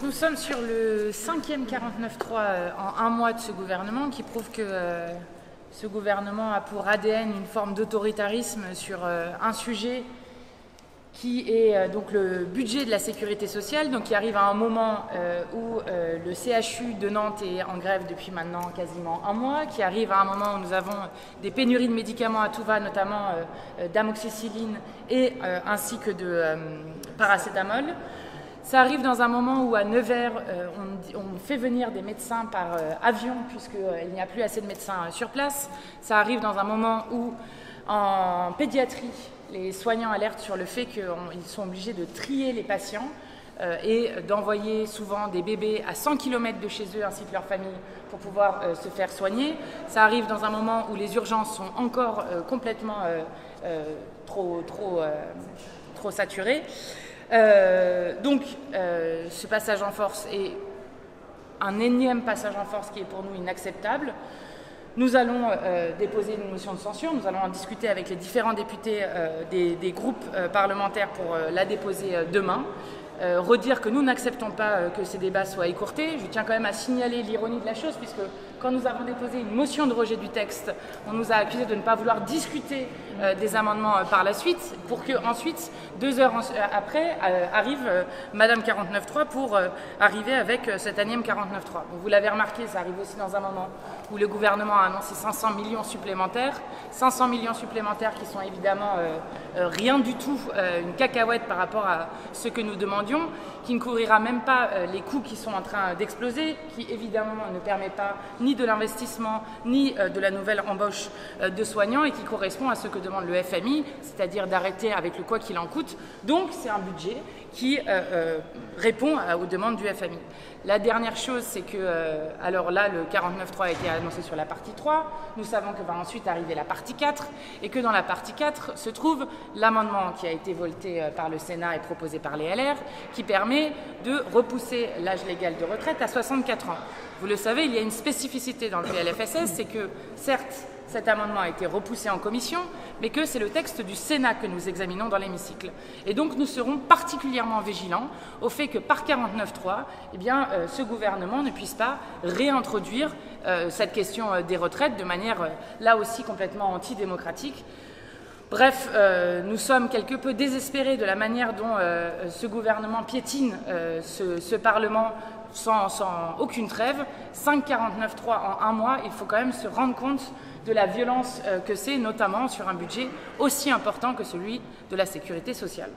nous sommes sur le 5e 49.3 en un mois de ce gouvernement qui prouve que ce gouvernement a pour ADN une forme d'autoritarisme sur un sujet qui est donc le budget de la sécurité sociale, donc qui arrive à un moment où le CHU de Nantes est en grève depuis maintenant quasiment un mois, qui arrive à un moment où nous avons des pénuries de médicaments à tout va, notamment d'amoxicilline et ainsi que de paracétamol. Ça arrive dans un moment où à Nevers, on fait venir des médecins par avion puisqu'il n'y a plus assez de médecins sur place. Ça arrive dans un moment où en pédiatrie, les soignants alertent sur le fait qu'ils sont obligés de trier les patients et d'envoyer souvent des bébés à 100 km de chez eux ainsi que leur famille pour pouvoir se faire soigner. Ça arrive dans un moment où les urgences sont encore complètement trop saturées. Ce passage en force est un énième passage en force qui est pour nous inacceptable. Nous allons déposer une motion de censure, nous allons en discuter avec les différents députés des groupes parlementaires pour la déposer demain. Redire que nous n'acceptons pas que ces débats soient écourtés. Je tiens quand même à signaler l'ironie de la chose, puisque quand nous avons déposé une motion de rejet du texte, on nous a accusé de ne pas vouloir discuter des amendements par la suite, pour que ensuite, 2 heures après, arrive Madame 49.3 pour arriver avec cet énième 49.3. Vous l'avez remarqué, ça arrive aussi dans un moment où le gouvernement a annoncé 500 millions supplémentaires. 500 millions supplémentaires qui sont évidemment rien du tout, une cacahuète par rapport à ce que nous demandions, qui ne couvrira même pas les coûts qui sont en train d'exploser, qui évidemment ne permet pas ni de l'investissement, ni de la nouvelle embauche de soignants et qui correspond à ce que demande le FMI, c'est-à-dire d'arrêter avec le quoi qu'il en coûte. Donc c'est un budget qui répond aux demandes du FMI. La dernière chose, c'est que, alors là, le 49.3 a été annoncé sur la partie 3, nous savons que va ensuite arriver la partie 4, et que dans la partie 4 se trouve l'amendement qui a été voté par le Sénat et proposé par les LR, qui permet de repousser l'âge légal de retraite à 64 ans. Vous le savez, il y a une spécificité dans le PLFSS, c'est que, certes, cet amendement a été repoussé en commission, mais que c'est le texte du Sénat que nous examinons dans l'hémicycle. Et donc nous serons particulièrement vigilants au fait que par 49.3, ce gouvernement ne puisse pas réintroduire cette question des retraites de manière là aussi complètement antidémocratique. Bref, nous sommes quelque peu désespérés de la manière dont ce gouvernement piétine ce Parlement sans aucune trêve. 5,49.3 en un mois, il faut quand même se rendre compte de la violence que c'est, notamment sur un budget aussi important que celui de la sécurité sociale.